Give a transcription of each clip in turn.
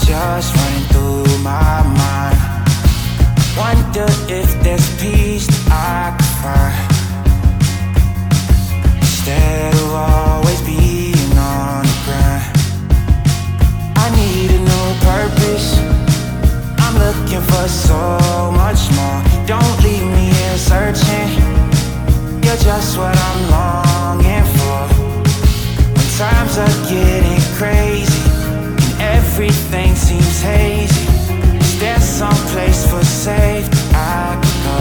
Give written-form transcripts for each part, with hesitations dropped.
just running through my mind. Wonder if there's peace that I could find, instead of always being on the grind. I need a new purpose, I'm looking for so much more. Don't leave me here searching, you're just what I'm longing for. When times are getting crazy and everything seems hazy, is there some place for safety I can go?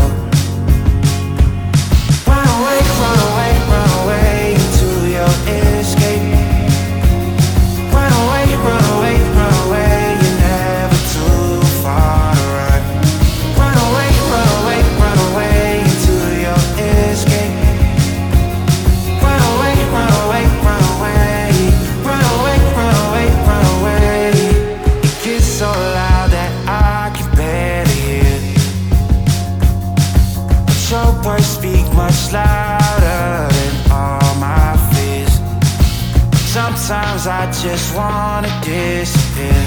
Run away, run away, run away into your escape. Run away, run away, run away, you're never too far to run. Run away, run away, run away into your escape. Run away, run away, run away. Run away, run away, run away. It gets so loud that I can barely hear, but your words speak much louder than all my fears. Sometimes I just wanna disappear,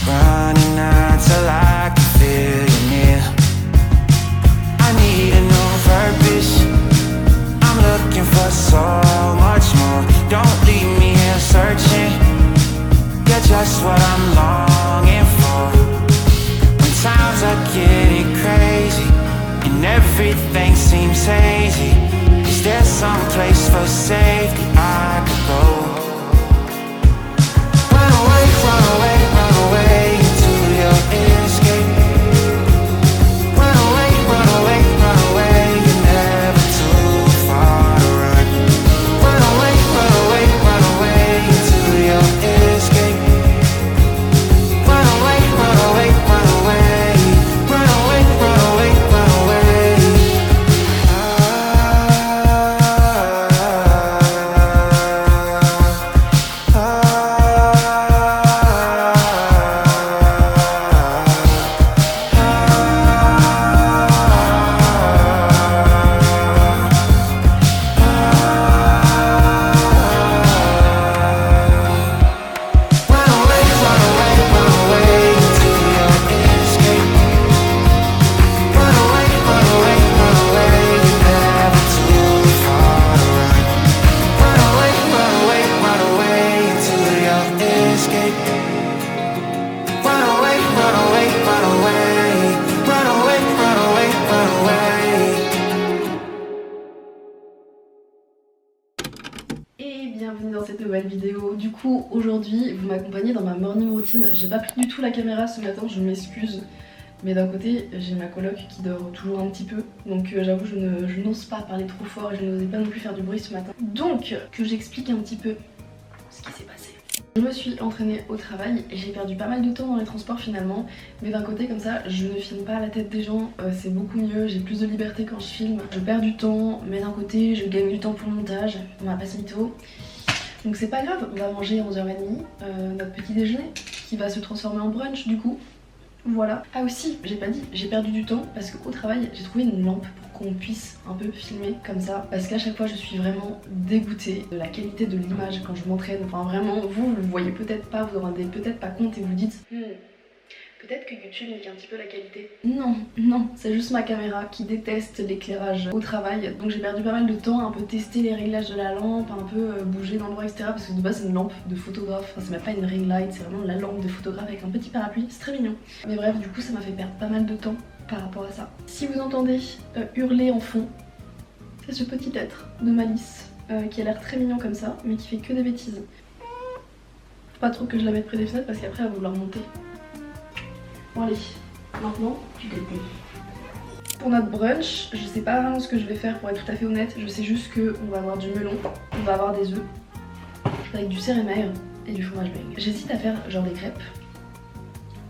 running until I can feel you near. I need a new purpose, I'm looking for so much more. Don't leave me here searching, you're just what I'm longing for. When times are getting crazy and everything seems hazy, is there some place for safety I could go? Run away, run away, run away into your escape. Run away, run away, run away, you're never too far to run. Run away, run away, run away into your escape. Run away, run away, run away. Run away, run away, run away. Et bienvenue dans cette nouvelle vidéo. Du coup aujourd'hui vous m'accompagnez dans ma morning routine. J'ai pas pris du tout la caméra ce matin, je m'excuse. Mais d'un côté j'ai ma coloc qui dort toujours un petit peu. Donc j'avoue je n'ose pas parler trop fort et je n'osais pas non plus faire du bruit ce matin. Donc que j'explique un petit peu ce qui s'est passé. Je me suis entraînée au travail et j'ai perdu pas mal de temps dans les transports finalement. Mais d'un côté comme ça je ne filme pas à la tête des gens, c'est beaucoup mieux, j'ai plus de liberté quand je filme. Je perds du temps mais d'un côté je gagne du temps pour le montage, on va pas se mytho. Donc c'est pas grave, on va manger à 11h30 notre petit déjeuner qui va se transformer en brunch du coup. Voilà. Ah aussi, j'ai pas dit, j'ai perdu du temps parce qu'au travail j'ai trouvé une lampe pour qu'on puisse un peu filmer comme ça. Parce qu'à chaque fois je suis vraiment dégoûtée de la qualité de l'image quand je m'entraîne. Enfin vraiment, vous le voyez peut-être pas, vous vous rendez peut-être pas compte et vous dites peut-être que YouTube nique un petit peu la qualité. Non, non, c'est juste ma caméra qui déteste l'éclairage au travail. Donc j'ai perdu pas mal de temps à un peu tester les réglages de la lampe, un peu bouger d'endroit, etc. Parce que de base c'est une lampe de photographe, enfin c'est même pas une ring light, c'est vraiment la lampe de photographe avec un petit parapluie, c'est très mignon. Mais bref, du coup ça m'a fait perdre pas mal de temps par rapport à ça. Si vous entendez hurler en fond, c'est ce petit être de Malice qui a l'air très mignon comme ça, mais qui fait que des bêtises. Faut pas trop que je la mette près des fenêtres parce qu'après elle va vouloir monter. Bon allez, maintenant tu te tais. Pour notre brunch, je sais pas vraiment ce que je vais faire pour être tout à fait honnête. Je sais juste qu'on va avoir du melon, on va avoir des œufs avec du cérémaire et du fromage beigne. J'hésite à faire genre des crêpes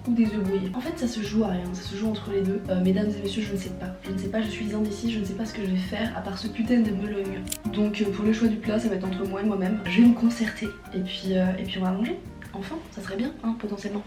ou des œufs brouillés. En fait ça se joue à rien, ça se joue entre les deux. Mesdames et messieurs, je ne sais pas. Je ne sais pas, je suis indécise, je ne sais pas ce que je vais faire à part ce putain de melon. Donc pour le choix du plat, ça va être entre moi et moi-même. Je vais me concerter et puis on va manger. Enfin, ça serait bien, hein, potentiellement.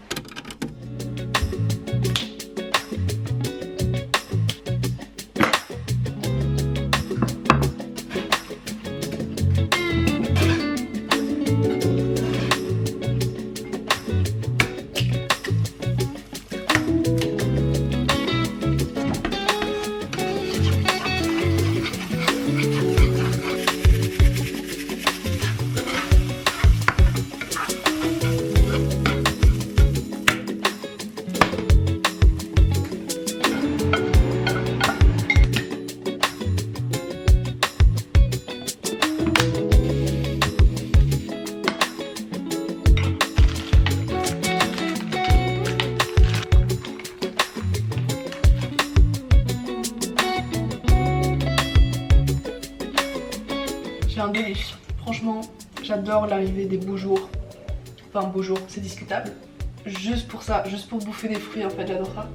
j'adore l'arrivée des beaux jours. Enfin beaux jours, c'est discutable. Juste pour ça, juste pour bouffer des fruits en fait, j'adore ça.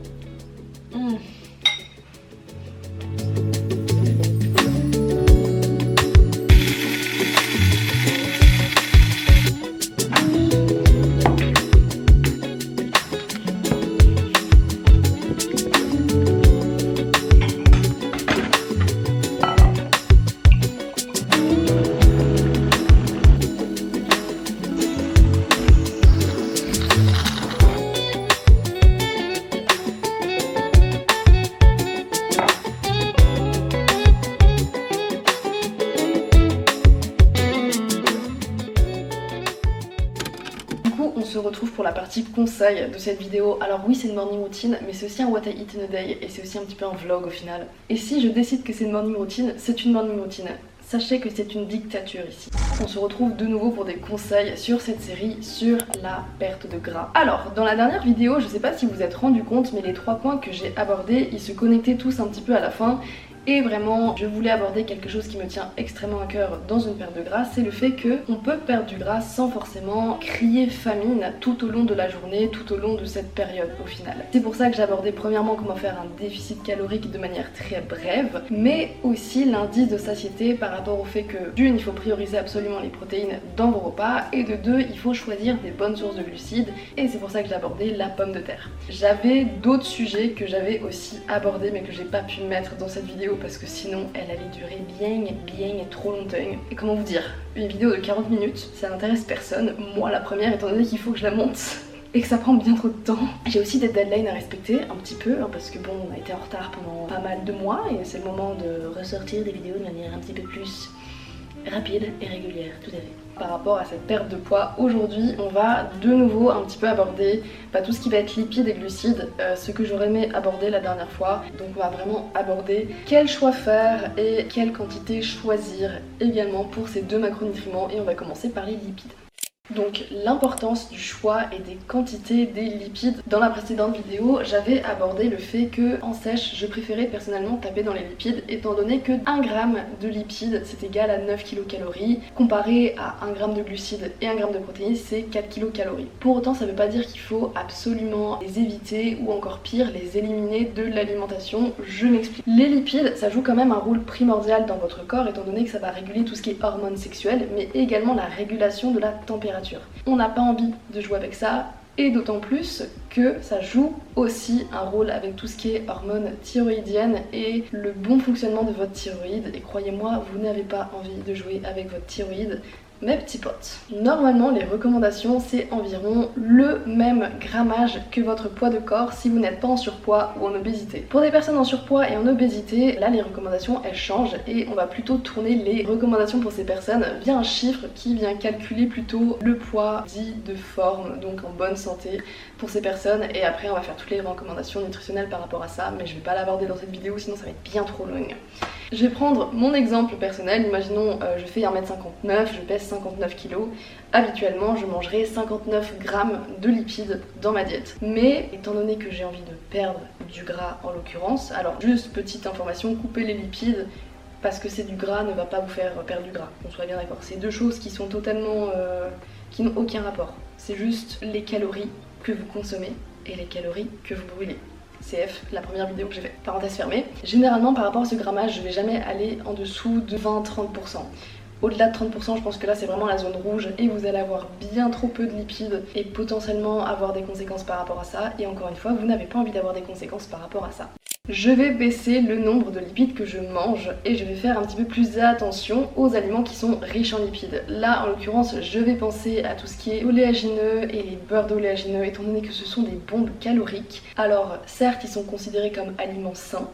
On se retrouve pour la partie conseil de cette vidéo. Alors oui, c'est une morning routine, mais c'est aussi un what I eat in a day et c'est aussi un petit peu un vlog au final. Et si je décide que c'est une morning routine, c'est une morning routine. Sachez que c'est une dictature ici. On se retrouve de nouveau pour des conseils sur cette série sur la perte de gras. Alors, dans la dernière vidéo, je sais pas si vous vous êtes rendu compte, mais les 3 points que j'ai abordés, ils se connectaient tous un petit peu à la fin. Et vraiment, je voulais aborder quelque chose qui me tient extrêmement à cœur dans une perte de gras, c'est le fait qu'on peut perdre du gras sans forcément crier famine tout au long de la journée, tout au long de cette période au final. C'est pour ça que j'ai abordé premièrement comment faire un déficit calorique de manière très brève, mais aussi l'indice de satiété par rapport au fait que d'une, il faut prioriser absolument les protéines dans vos repas, et de deux, il faut choisir des bonnes sources de glucides, et c'est pour ça que j'ai abordé la pomme de terre. J'avais d'autres sujets que j'avais aussi abordés mais que j'ai pas pu mettre dans cette vidéo parce que sinon elle allait durer bien trop longtemps. Et comment vous dire, une vidéo de 40 minutes, ça n'intéresse personne, moi la première étant donné qu'il faut que je la monte et que ça prend bien trop de temps. J'ai aussi des deadlines à respecter un petit peu, parce que bon, on a été en retard pendant pas mal de mois et c'est le moment de ressortir des vidéos de manière un petit peu plus rapide et régulière, tout à fait. Par rapport à cette perte de poids, aujourd'hui on va de nouveau un petit peu aborder tout ce qui va être lipides et glucides, ce que j'aurais aimé aborder la dernière fois. Donc on va vraiment aborder quel choix faire et quelle quantité choisir également pour ces 2 macronutriments, et on va commencer par les lipides. Donc l'importance du choix et des quantités des lipides. Dans la précédente vidéo, j'avais abordé le fait que en sèche, je préférais personnellement taper dans les lipides, étant donné que 1 g de lipides c'est égal à 9 kcal, comparé à 1 g de glucides et 1 g de protéines, c'est 4 kcal. Pour autant, ça veut pas dire qu'il faut absolument les éviter ou encore pire, les éliminer de l'alimentation. Je m'explique. Les lipides, ça joue quand même un rôle primordial dans votre corps, étant donné que ça va réguler tout ce qui est hormones sexuelles, mais également la régulation de la température. On n'a pas envie de jouer avec ça, et d'autant plus que ça joue aussi un rôle avec tout ce qui est hormones thyroïdiennes et le bon fonctionnement de votre thyroïde. Et croyez-moi, vous n'avez pas envie de jouer avec votre thyroïde, mes petits potes. Normalement, les recommandations, c'est environ le même grammage que votre poids de corps si vous n'êtes pas en surpoids ou en obésité. Pour des personnes en surpoids et en obésité, là les recommandations elles changent et on va plutôt tourner les recommandations pour ces personnes via un chiffre qui vient calculer plutôt le poids dit de forme, donc en bonne santé pour ces personnes, et après on va faire toutes les recommandations nutritionnelles par rapport à ça, mais je vais pas l'aborder dans cette vidéo sinon ça va être bien trop long. Je vais prendre mon exemple personnel, imaginons je fais 1m59, je pèse 59 kg, habituellement je mangerai 59 g de lipides dans ma diète. Mais étant donné que j'ai envie de perdre du gras en l'occurrence, alors juste petite information, couper les lipides parce que c'est du gras ne va pas vous faire perdre du gras, qu'on soit bien d'accord. C'est 2 choses qui sont totalement... qui n'ont aucun rapport. C'est juste les calories que vous consommez et les calories que vous brûlez. CF, la première vidéo que j'ai fait. Parenthèse fermée. Généralement par rapport à ce grammage, je vais jamais aller en dessous de 20-30%. Au-delà de 30%, je pense que là c'est vraiment la zone rouge et vous allez avoir bien trop peu de lipides et potentiellement avoir des conséquences par rapport à ça. Et encore une fois, vous n'avez pas envie d'avoir des conséquences par rapport à ça. Je vais baisser le nombre de lipides que je mange et je vais faire un petit peu plus attention aux aliments qui sont riches en lipides. Là en l'occurrence, je vais penser à tout ce qui est oléagineux et les beurres d'oléagineux, étant donné que ce sont des bombes caloriques. Alors certes, ils sont considérés comme aliments sains,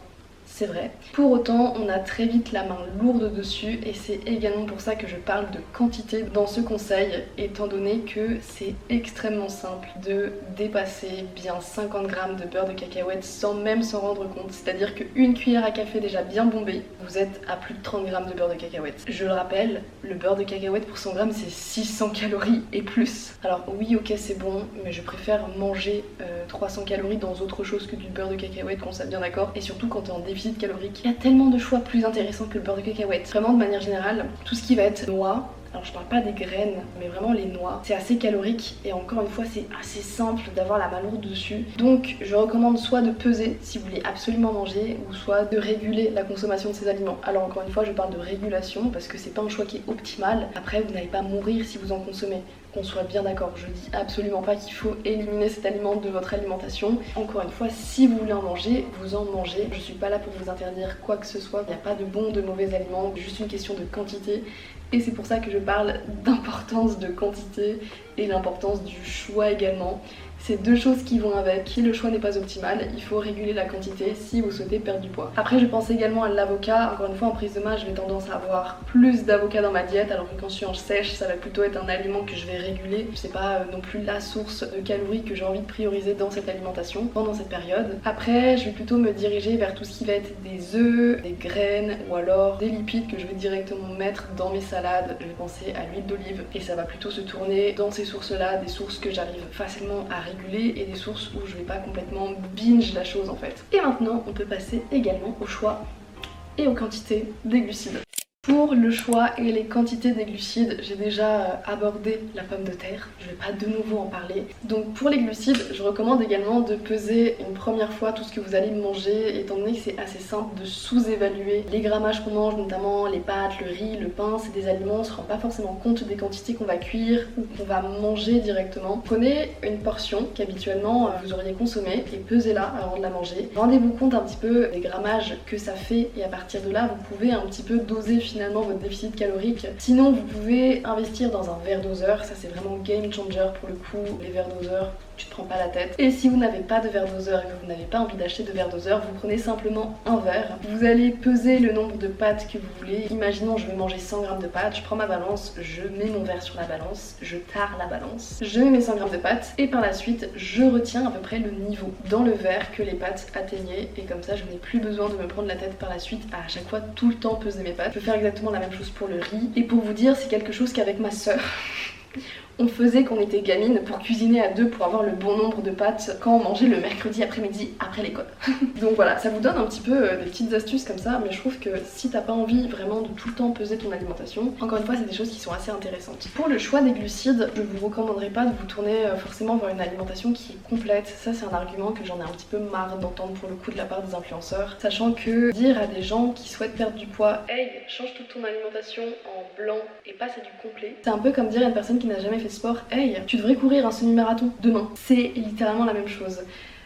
c'est vrai. Pour autant, on a très vite la main lourde dessus et c'est également pour ça que je parle de quantité dans ce conseil, étant donné que c'est extrêmement simple de dépasser bien 50 g de beurre de cacahuète sans même s'en rendre compte. C'est-à-dire qu'une cuillère à café déjà bien bombée, vous êtes à plus de 30 g de beurre de cacahuète. Je le rappelle, le beurre de cacahuète pour 100 g c'est 600 calories et plus. Alors oui, ok, c'est bon, mais je préfère manger 300 calories dans autre chose que du beurre de cacahuète, qu'on soit bien d'accord, et surtout quand t'es en déficit calorique. Il y a tellement de choix plus intéressants que le beurre de cacahuète. Vraiment, de manière générale, tout ce qui va être noix, Alors je parle pas des graines, mais vraiment les noix. C'est assez calorique et encore une fois c'est assez simple d'avoir la main lourde dessus. Donc je recommande soit de peser si vous voulez absolument manger, ou soit de réguler la consommation de ces aliments. Alors encore une fois je parle de régulation parce que c'est pas un choix qui est optimal. Après vous n'allez pas mourir si vous en consommez. Qu'on soit bien d'accord, je dis absolument pas qu'il faut éliminer cet aliment de votre alimentation. Encore une fois, si vous voulez en manger, vous en mangez. Je suis pas là pour vous interdire quoi que ce soit. Il n'y a pas de bons, de mauvais aliments, juste une question de quantité. Et c'est pour ça que je parle d'importance de quantité et l'importance du choix également. C'est deux choses qui vont avec. Si le choix n'est pas optimal, il faut réguler la quantité si vous souhaitez perdre du poids. Après, je pense également à l'avocat. Encore une fois, en prise de main, je vais tendance à avoir plus d'avocat dans ma diète, alors que quand je suis en sèche, ça va plutôt être un aliment que je vais réguler. C'est pas non plus la source de calories que j'ai envie de prioriser dans cette alimentation pendant cette période. Après, je vais plutôt me diriger vers tout ce qui va être des œufs, des graines ou alors des lipides que je vais directement mettre dans mes salades. Je vais penser à l'huile d'olive et ça va plutôt se tourner dans ces sources-là, des sources que j'arrive facilement à réguler et des sources où je vais pas complètement binge la chose en fait. Et maintenant on peut passer également au choix et aux quantités des glucides. Pour le choix et les quantités des glucides, j'ai déjà abordé la pomme de terre, je vais pas de nouveau en parler. Donc pour les glucides, je recommande également de peser une première fois tout ce que vous allez manger, étant donné que c'est assez simple de sous-évaluer les grammages qu'on mange, notamment les pâtes, le riz, le pain, c'est des aliments, on se rend pas forcément compte des quantités qu'on va cuire ou qu'on va manger directement. Prenez une portion qu'habituellement vous auriez consommée et pesez-la avant de la manger. Rendez-vous compte un petit peu des grammages que ça fait et à partir de là, vous pouvez un petit peu doser finalement votre déficit calorique. Sinon vous pouvez investir dans un verre doseur, ça c'est vraiment game changer pour le coup, les verres doseurs, tu te prends pas la tête. Et si vous n'avez pas de verre doseur et que vous n'avez pas envie d'acheter de verre doseur, vous prenez simplement un verre. Vous allez peser le nombre de pâtes que vous voulez. Imaginons je vais manger 100 g de pâtes, je prends ma balance, je mets mon verre sur la balance, je tare la balance, je mets mes 100 g de pâtes et par la suite je retiens à peu près le niveau dans le verre que les pâtes atteignaient et comme ça je n'ai plus besoin de me prendre la tête par la suite à chaque fois tout le temps peser mes pâtes. Je peux faire exactement la même chose pour le riz et pour vous dire c'est quelque chose qu'avec ma soeur on faisait quand on était gamine pour cuisiner à deux pour avoir le bon nombre de pâtes quand on mangeait le mercredi après-midi après l'école. Donc voilà, ça vous donne un petit peu des petites astuces comme ça, mais je trouve que si t'as pas envie vraiment de tout le temps peser ton alimentation, encore une fois c'est des choses qui sont assez intéressantes. Pour le choix des glucides, je vous recommanderais pas de vous tourner forcément vers une alimentation qui est complète. Ça c'est un argument que j'en ai un petit peu marre d'entendre pour le coup de la part des influenceurs, sachant que dire à des gens qui souhaitent perdre du poids, hey change toute ton alimentation en blanc et passe à du complet, c'est un peu comme dire à une personne qui n'a jamais fait de sport, hey tu devrais courir un semi-marathon demain. C'est littéralement la même chose.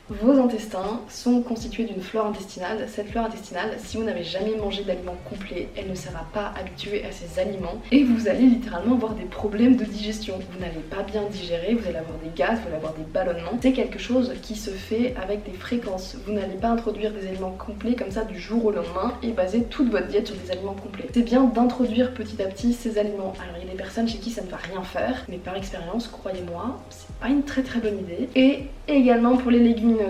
Vos intestins sont constitués d'une flore intestinale. Cette flore intestinale, si vous n'avez jamais mangé d'aliments complets, elle ne sera pas habituée à ces aliments et vous allez littéralement avoir des problèmes de digestion. Vous n'allez pas bien digérer, vous allez avoir des gaz, vous allez avoir des ballonnements. C'est quelque chose qui se fait avec des fréquences. Vous n'allez pas introduire des aliments complets comme ça du jour au lendemain et baser toute votre diète sur des aliments complets. C'est bien d'introduire petit à petit ces aliments. Alors il y a des personnes chez qui ça ne va rien faire, mais par expérience, croyez-moi, c'est pas une très bonne idée. Et également pour les légumineuses.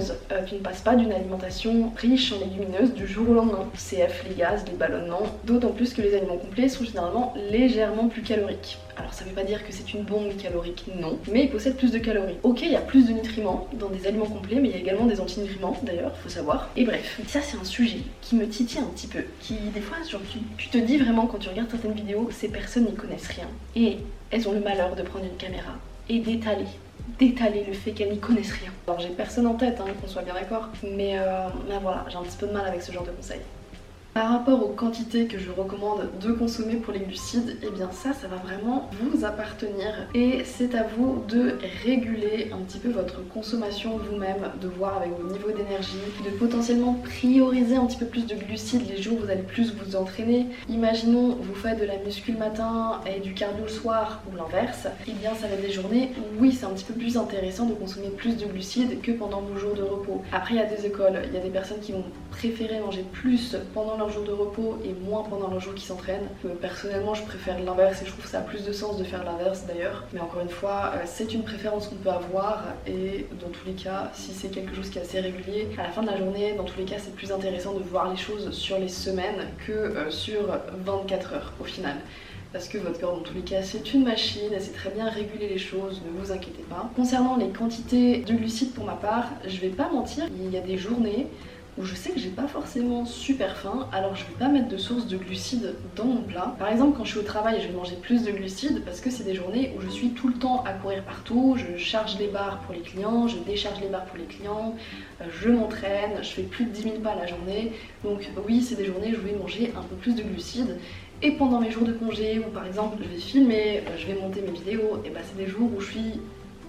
Tu ne passes pas d'une alimentation riche en légumineuses du jour au lendemain. CF, les gaz, les ballonnements, d'autant plus que les aliments complets sont généralement légèrement plus caloriques. Alors ça veut pas dire que c'est une bombe calorique, non, mais ils possèdent plus de calories. Ok, il y a plus de nutriments dans des aliments complets, mais il y a également des antinutriments d'ailleurs, faut savoir. Et bref, ça c'est un sujet qui me titille un petit peu, qui des fois, genre, tu te dis vraiment quand tu regardes certaines vidéos, ces personnes n'y connaissent rien. Et elles ont le malheur de prendre une caméra et d'étaler le fait qu'elles n'y connaissent rien. Alors j'ai personne en tête, qu'on soit bien d'accord, mais voilà, j'ai un petit peu de mal avec ce genre de conseils. Par rapport aux quantités que je recommande de consommer pour les glucides, et bien ça va vraiment vous appartenir et c'est à vous de réguler un petit peu votre consommation vous-même, de voir avec vos niveaux d'énergie, de potentiellement prioriser un petit peu plus de glucides les jours où vous allez plus vous entraîner. Imaginons vous faites de la muscu le matin et du cardio le soir ou l'inverse, et bien ça va être des journées où oui c'est un petit peu plus intéressant de consommer plus de glucides que pendant vos jours de repos. Après il y a des écoles, il y a des personnes qui vont préférer manger plus pendant leur jour de repos et moins pendant leur jour qui s'entraînent. Personnellement je préfère l'inverse et je trouve que ça a plus de sens de faire l'inverse d'ailleurs, mais encore une fois c'est une préférence qu'on peut avoir et dans tous les cas si c'est quelque chose qui est assez régulier, à la fin de la journée dans tous les cas c'est plus intéressant de voir les choses sur les semaines que sur 24 heures au final. Parce que votre corps dans tous les cas c'est une machine, elle sait très bien réguler les choses, ne vous inquiétez pas. Concernant les quantités de glucides pour ma part, je vais pas mentir, il y a des journées où je sais que j'ai pas forcément super faim, alors je vais pas mettre de source de glucides dans mon plat. Par exemple, quand je suis au travail, je vais manger plus de glucides parce que c'est des journées où je suis tout le temps à courir partout, je charge les barres pour les clients, je décharge les barres pour les clients, je m'entraîne, je fais plus de 10 000 pas la journée. Donc oui, c'est des journées où je vais manger un peu plus de glucides. Et pendant mes jours de congé, où par exemple je vais filmer, je vais monter mes vidéos, et bah c'est des jours où je suis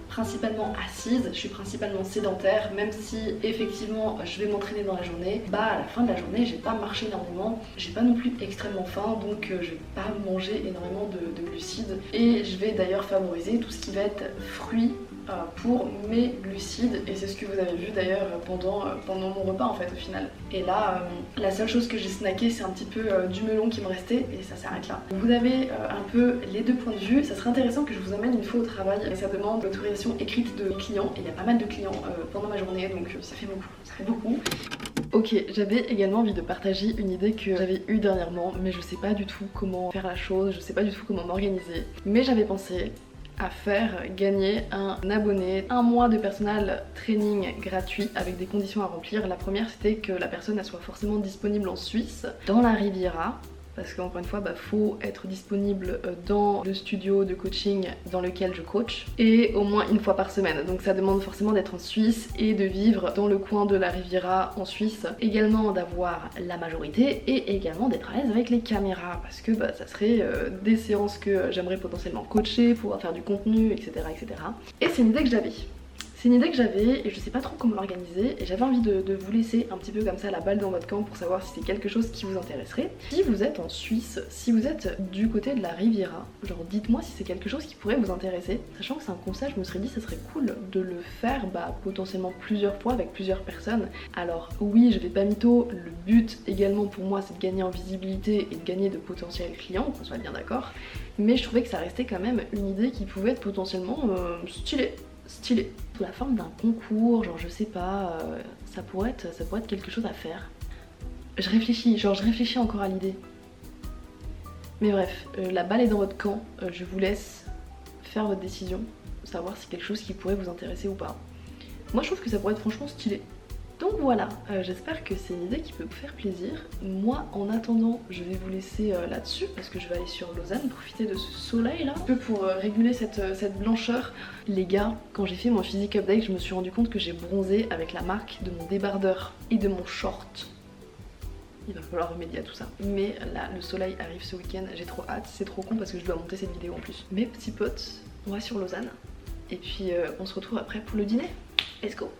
principalement assise, je suis principalement sédentaire, même si effectivement je vais m'entraîner dans la journée, bah à la fin de la journée j'ai pas marché énormément, j'ai pas non plus extrêmement faim, donc je vais pas manger énormément de glucides, et je vais d'ailleurs favoriser tout ce qui va être fruits pour mes glucides, et c'est ce que vous avez vu d'ailleurs pendant mon repas en fait au final. Et là la seule chose que j'ai snacké c'est un petit peu du melon qui me restait, et ça s'arrête là. Vous avez un peu les deux points de vue. Ça serait intéressant que je vous emmène une fois au travail, et ça demande l'autorisation écrite de clients, et il y a pas mal de clients pendant ma journée, donc ça fait beaucoup, ça fait beaucoup. Ok, j'avais également envie de partager une idée que j'avais eue dernièrement, mais je sais pas du tout comment faire la chose, je sais pas du tout comment m'organiser, mais j'avais pensé à faire gagner un abonné, un mois de personal training gratuit avec des conditions à remplir. La première, c'était que la personne elle soit forcément disponible en Suisse, dans la Riviera, parce qu'encore une fois, faut être disponible dans le studio de coaching dans lequel je coach, et au moins une fois par semaine. Donc ça demande forcément d'être en Suisse et de vivre dans le coin de la Riviera en Suisse. Également d'avoir la majorité, et également d'être à l'aise avec les caméras, parce que ça serait des séances que j'aimerais potentiellement coacher, pouvoir faire du contenu, etc. etc. Et c'est une idée que j'avais. C'est une idée que j'avais et je sais pas trop comment l'organiser, et j'avais envie de vous laisser un petit peu comme ça la balle dans votre camp pour savoir si c'est quelque chose qui vous intéresserait. Si vous êtes en Suisse, si vous êtes du côté de la Riviera, genre dites-moi si c'est quelque chose qui pourrait vous intéresser. Sachant que c'est un concept, je me serais dit ça serait cool de le faire potentiellement plusieurs fois avec plusieurs personnes. Alors oui, je vais pas mytho, le but également pour moi c'est de gagner en visibilité et de gagner de potentiels clients, qu'on soit bien d'accord, mais je trouvais que ça restait quand même une idée qui pouvait être potentiellement stylée, sous la forme d'un concours, genre je sais pas, ça pourrait être quelque chose à faire. Je réfléchis encore à l'idée. Mais bref, la balle est dans votre camp, je vous laisse faire votre décision, savoir si c'est quelque chose qui pourrait vous intéresser ou pas. Moi je trouve que ça pourrait être franchement stylé. Donc voilà, j'espère que c'est une idée qui peut vous faire plaisir. Moi en attendant, je vais vous laisser là-dessus parce que je vais aller sur Lausanne, profiter de ce soleil là, un peu pour réguler cette blancheur. Les gars, quand j'ai fait mon physique update, je me suis rendu compte que j'ai bronzé avec la marque de mon débardeur et de mon short. Il va falloir remédier à tout ça. Mais là, le soleil arrive ce week-end, j'ai trop hâte, c'est trop con parce que je dois monter cette vidéo en plus. Mes petits potes, on va sur Lausanne et puis on se retrouve après pour le dîner. Let's go!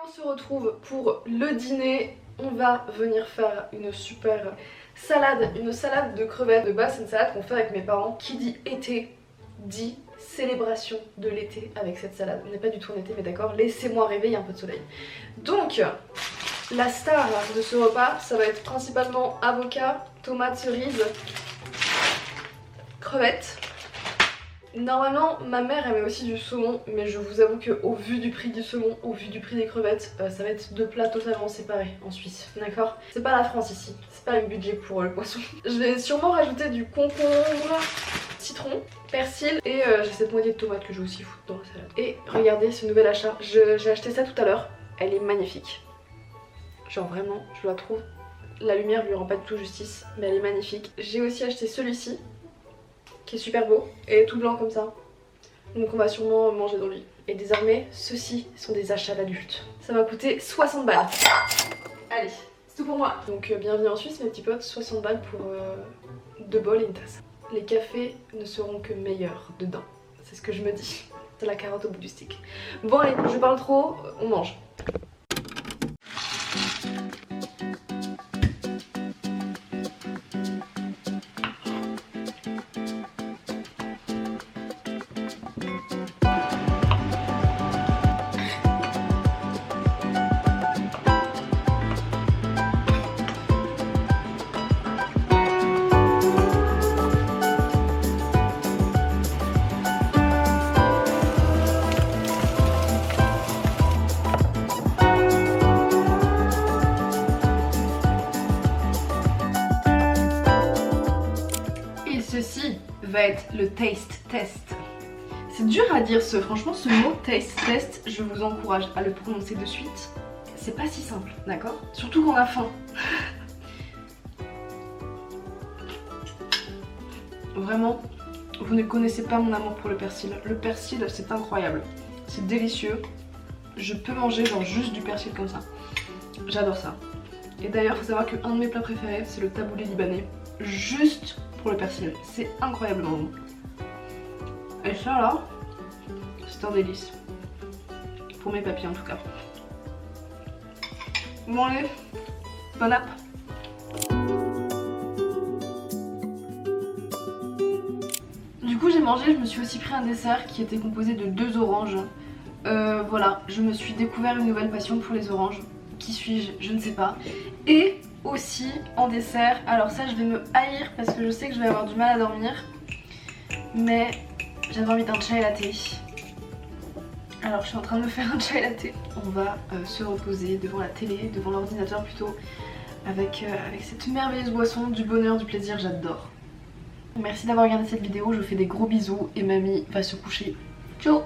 On se retrouve pour le dîner. On va venir faire une super salade, une salade de crevettes. De base, c'est une salade qu'on fait avec mes parents. Qui dit été dit célébration de l'été avec cette salade. On n'est pas du tout en été, mais d'accord, laissez-moi rêver, il y a un peu de soleil. Donc, la star de ce repas, ça va être principalement avocat, tomates cerises, crevettes. Normalement, ma mère elle met aussi du saumon, mais je vous avoue qu'au vu du prix du saumon, au vu du prix des crevettes, ça va être deux plats totalement séparés en Suisse, d'accord? C'est pas la France ici, c'est pas le budget pour le poisson. Je vais sûrement rajouter du concombre, citron, persil, et j'ai cette moitié de tomate que je vais aussi foutre dans la salade. Et regardez ce nouvel achat, j'ai acheté ça tout à l'heure, elle est magnifique. Genre vraiment, je la trouve, la lumière lui rend pas du tout justice, mais elle est magnifique. J'ai aussi acheté celui-ci, qui est super beau et tout blanc comme ça, donc on va sûrement manger dans lui. Et désormais ceux-ci sont des achats d'adultes. Ça m'a coûté 60 balles. Allez, c'est tout pour moi. Donc bienvenue en Suisse mes petits potes, 60 balles pour 2 bols et une tasse. Les cafés ne seront que meilleurs dedans, c'est ce que je me dis. C'est la carotte au bout du stick. Bon allez, je parle trop, on mange. Ceci va être le taste test. C'est dur à dire franchement ce mot taste test, je vous encourage à le prononcer de suite. c'est pas si simple, d'accord? Surtout quand on a faim. Vraiment, vous ne connaissez pas mon amour pour le persil. Le persil, c'est incroyable. C'est délicieux. Je peux manger genre juste du persil comme ça. J'adore ça. Et d'ailleurs, il faut savoir qu'un de mes plats préférés, c'est le taboulé libanais. Juste pour le persil. C'est incroyablement bon. Et ça là, c'est un délice. Pour mes papilles en tout cas. Bon allez, bon app. Du coup j'ai mangé, je me suis aussi pris un dessert qui était composé de 2 oranges. Voilà, je me suis découvert une nouvelle passion pour les oranges. Qui suis-je? Je ne sais pas. Et aussi en dessert, alors ça je vais me haïr parce que je sais que je vais avoir du mal à dormir. Mais j'avais envie d'un chai latte. Alors je suis en train de me faire un chai latte. On va se reposer devant la télé, devant l'ordinateur plutôt, avec cette merveilleuse boisson, du bonheur, du plaisir, j'adore. Merci d'avoir regardé cette vidéo, je vous fais des gros bisous et mamie va se coucher. Ciao.